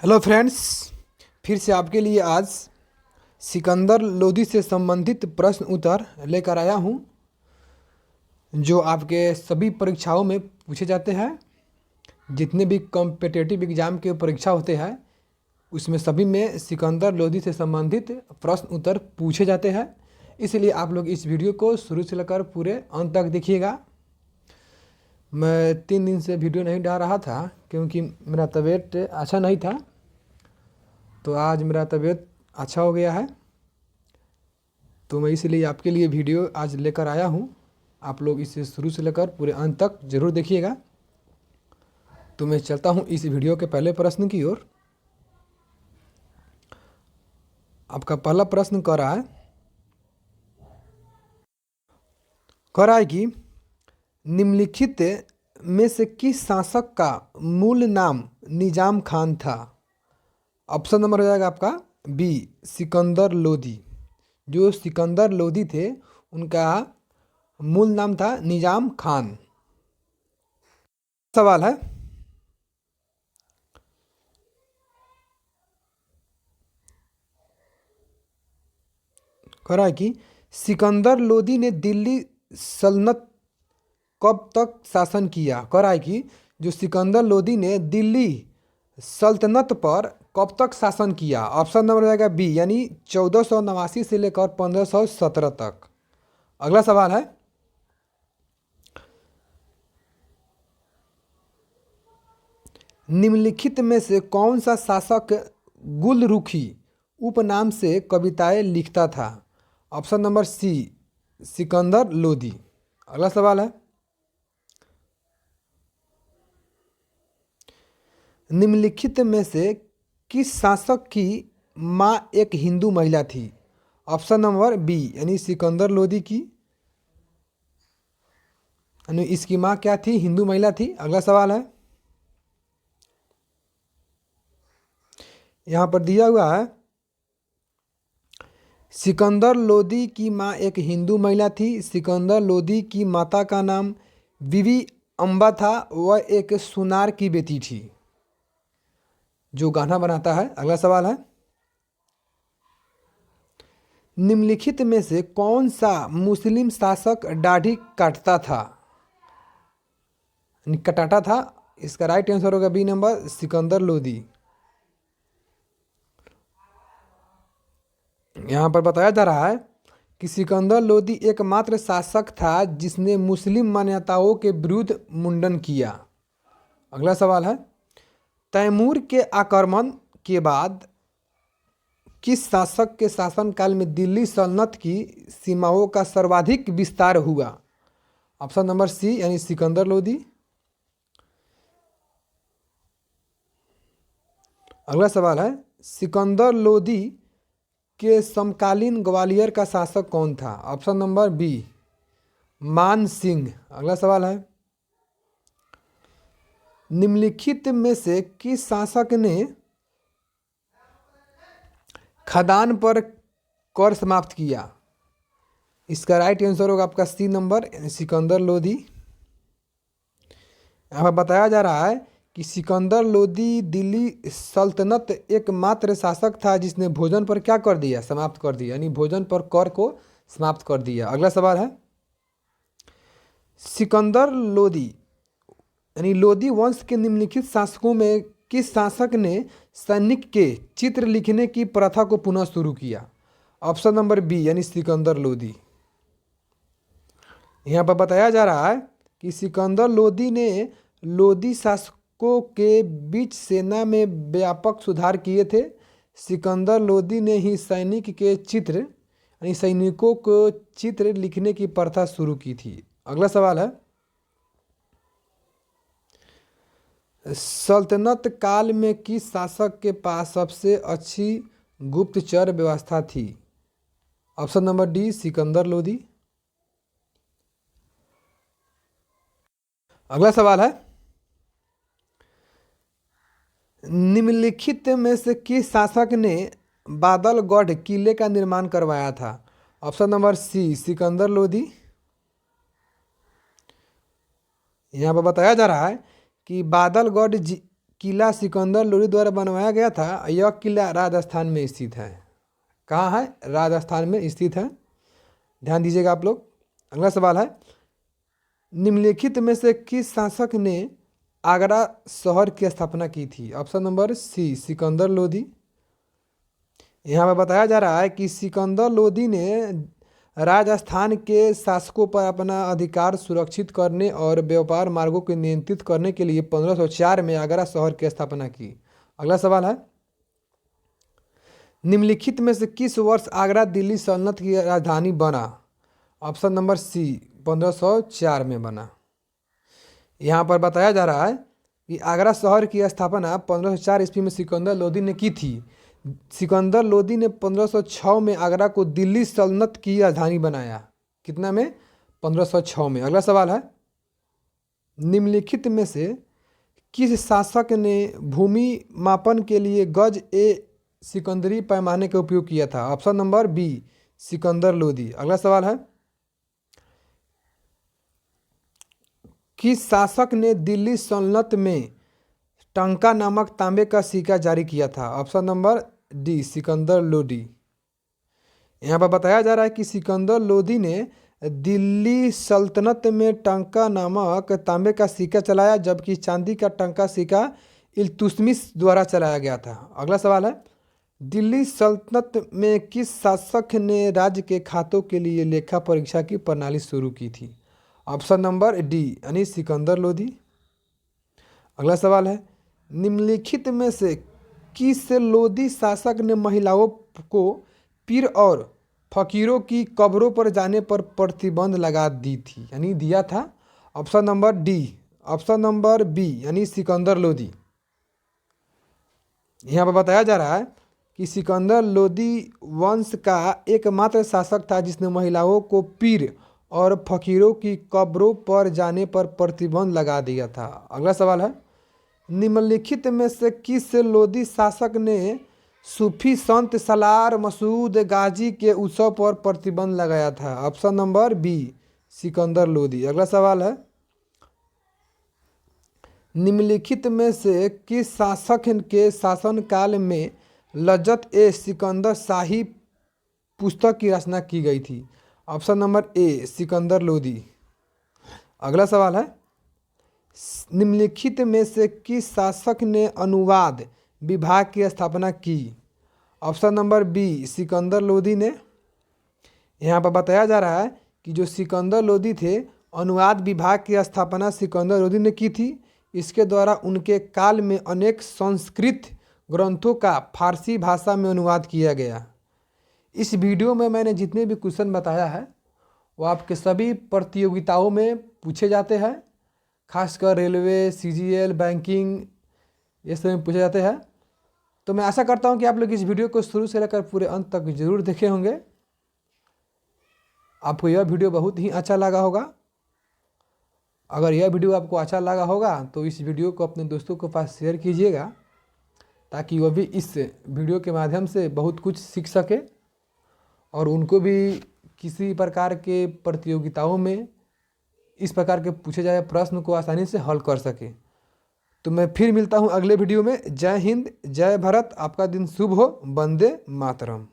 Hello friends, फिर से आपके लिए आज सिकंदर लोदी से संबंधित प्रश्न उत्तर लेकर आया हूं, जो आपके सभी परीक्षाओं में पूछे जाते हैं। जितने भी कॉम्पिटिटिव एग्ज़ाम के परीक्षा होते हैं उसमें सभी में सिकंदर लोदी से संबंधित प्रश्न उत्तर पूछे जाते हैं। इसलिए आप लोग इस वीडियो को शुरू से लेकर पूरे अंत तक देखिएगा। मैं 3 दिन से वीडियो नहीं डाल रहा था क्योंकि मेरा तबीयत अच्छा नहीं था, तो आज मेरा तबीयत अच्छा हो गया है, तो मैं इसलिए आपके लिए वीडियो आज लेकर आया हूँ। आप लोग इसे शुरू से लेकर पूरे अंत तक ज़रूर देखिएगा। तो मैं चलता हूँ इस वीडियो के पहले प्रश्न की ओर। आपका पहला प्रश्न कह रहा है कि निम्नलिखित में से किस शासक का मूल नाम निजाम खान था। ऑप्शन नंबर हो जाएगा आपका बी, सिकंदर लोदी। जो सिकंदर लोदी थे उनका मूल नाम था निजाम खान। सवाल है, कह रहा है कि सिकंदर लोदी ने दिल्ली सल्तनत कब तक शासन किया। कह रहा है कि जो सिकंदर लोदी ने दिल्ली सल्तनत पर कब तक शासन किया। ऑप्शन नंबर हो जाएगा बी, यानी 1489 से लेकर 1517 तक। अगला सवाल है, निम्नलिखित में से कौन सा शासक गुलरुखी उपनाम से कविताएं लिखता था। Option number C, Sikandar Lodi. अगला सवाल है, निम्नलिखित में से किस शासक की मां एक हिंदू महिला थी। ऑप्शन नंबर बी, यानी सिकंदर लोदी की, यानी इसकी मां क्या थी, हिंदू महिला थी। अगला सवाल है, यहाँ पर दिया हुआ है सिकंदर लोदी की मां एक हिंदू महिला थी। सिकंदर लोदी की माता का नाम बीबी अम्बा था। वह एक सुनार की बेटी थी जो गाना बनाता है। अगला सवाल है, निम्नलिखित में से कौन सा मुस्लिम शासक दाढ़ी काटता था, यानी कटाता था। इसका राइट आंसर होगा बी नंबर, सिकंदर लोदी। यहाँ पर बताया जा रहा है कि सिकंदर लोदी एकमात्र शासक था जिसने मुस्लिम मान्यताओं के विरुद्ध मुंडन किया। अगला सवाल है, तैमूर के आक्रमण के बाद किस शासक के शासनकाल में दिल्ली सल्तनत की सीमाओं का सर्वाधिक विस्तार हुआ। ऑप्शन नंबर सी, यानी सिकंदर लोदी। अगला सवाल है, सिकंदर लोदी के समकालीन ग्वालियर का शासक कौन था। ऑप्शन नंबर बी, मान सिंह। अगला सवाल है, निम्नलिखित में से किस शासक ने खदान पर कर समाप्त किया। इसका राइट आंसर होगा आपका सी नंबर, सिकंदर लोदी। यहाँ पर बताया जा रहा है कि सिकंदर लोदी दिल्ली सल्तनत एकमात्र शासक था जिसने भोजन पर क्या कर दिया, समाप्त कर दिया, यानी भोजन पर कर को समाप्त कर दिया। अगला सवाल है, सिकंदर लोदी यानी लोदी वंश के निम्नलिखित शासकों में किस शासक ने सैनिक के चित्र लिखने की प्रथा को पुनः शुरू किया। ऑप्शन नंबर बी, यानी सिकंदर लोदी। यहाँ पर बताया जा रहा है कि सिकंदर लोदी ने लोदी शासकों के बीच सेना में व्यापक सुधार किए थे। सिकंदर लोदी ने ही सैनिक के चित्र यानी सैनिकों को चित्र लिखने की प्रथा शुरू की थी। अगला सवाल है, सल्तनत काल में किस शासक के पास सबसे अच्छी गुप्तचर व्यवस्था थी। Option number D, Sikandar Lodi. अगला सवाल है, निम्नलिखित में से किस शासक ने बादलगढ़ किले का निर्माण करवाया था। Option number C, Sikandar Lodi. यहाँ पर बताया जा रहा है कि बादलगढ़ किला सिकंदर लोदी द्वारा बनवाया गया था, यह किला राजस्थान में स्थित है। कहाँ है? राजस्थान में स्थित है, ध्यान दीजिएगा आप लोग। अगला सवाल है, निम्नलिखित में से किस शासक ने आगरा शहर की स्थापना की थी? Option number C Sikandar Lodi. यहाँ पर बताया जा रहा है कि सिकंदर लोदी ने राजस्थान के शासकों पर अपना अधिकार सुरक्षित करने और व्यापार मार्गों को नियंत्रित करने के लिए 1504 में आगरा शहर की स्थापना की। अगला सवाल है, निम्नलिखित में से किस वर्ष आगरा दिल्ली सल्तनत की राजधानी बना? ऑप्शन नंबर सी 1504 में बना। यहाँ पर बताया जा रहा है कि आगरा शहर की स्थापना 1504 ईस्वी में सिकंदर लोदी ने की थी। सिकंदर लोदी ने 1506 में आगरा को दिल्ली सल्तनत की राजधानी बनाया। कितना में? 1506 में। अगला सवाल है, निम्नलिखित में से किस शासक ने भूमि मापन के लिए गज ए सिकंदरी पैमाने का उपयोग किया था? Option number B Sikandar Lodi. अगला सवाल है, किस शासक ने दिल्ली सल्तनत में टंका नामक तांबे का सिक्का जारी किया था? Option number D Sikandar Lodi. यहाँ पर बताया जा रहा है कि सिकंदर लोदी ने दिल्ली सल्तनत में टंका नामक तांबे का सिक्का चलाया, जबकि चांदी का टंका सिक्का इल्तुतमिश द्वारा चलाया गया था। अगला सवाल है, दिल्ली सल्तनत में किस शासक ने राज्य के खातों के लिए लेखा परीक्षा की प्रणाली शुरू की थी? ऑप्शन नंबर डी यानी सिकंदर लोदी। अगला सवाल है, निम्नलिखित में से किस लोदी शासक ने महिलाओं को पीर और फकीरों की कब्रों पर जाने पर प्रतिबंध लगा दी थी यानी दिया था? Option number D option number B यानी सिकंदर लोदी। यहाँ पर बताया जा रहा है कि सिकंदर लोदी वंश का एकमात्र शासक था जिसने महिलाओं को पीर और फकीरों की कब्रों पर जाने पर प्रतिबंध लगा दिया था। अगला सवाल है, निम्नलिखित में से किस लोदी शासक ने सूफी संत सलार मसूद गाजी के उत्सव पर प्रतिबंध लगाया था? Option number B Sikandar Lodi. अगला सवाल है, निम्नलिखित में से किस शासक के शासनकाल में लज्जत ए सिकंदर शाही पुस्तक की रचना की गई थी? Option number A Sikandar Lodi. अगला सवाल है, निम्नलिखित में से किस शासक ने अनुवाद विभाग की स्थापना की? Option number B Sikandar Lodi ने। यहाँ पर बताया जा रहा है कि जो सिकंदर लोदी थे, अनुवाद विभाग की स्थापना सिकंदर लोदी ने की थी। इसके द्वारा उनके काल में अनेक संस्कृत ग्रंथों का फारसी भाषा में अनुवाद किया गया। इस वीडियो में मैंने जितने भी क्वेश्चन बताया है वो आपके सभी प्रतियोगिताओं में पूछे जाते हैं, खासकर रेलवे, सीजीएल, बैंकिंग, ये सब में पूछे जाते हैं। तो मैं आशा करता हूं कि आप लोग इस वीडियो को शुरू से लेकर पूरे अंत तक जरूर देखे होंगे। आपको यह वीडियो बहुत ही अच्छा लगा होगा। अगर यह वीडियो आपको अच्छा लगा होगा तो इस वीडियो को अपने दोस्तों के पास शेयर कीजिएगा, ताकि वह भी इस वीडियो के माध्यम से बहुत कुछ सीख सके और उनको भी किसी प्रकार के प्रतियोगिताओं में इस प्रकार के पूछे जाए प्रश्न को आसानी से हल कर सके। तो मैं फिर मिलता हूं अगले वीडियो में। जय हिंद, जय भारत, आपका दिन शुभ हो। वंदे मातरम।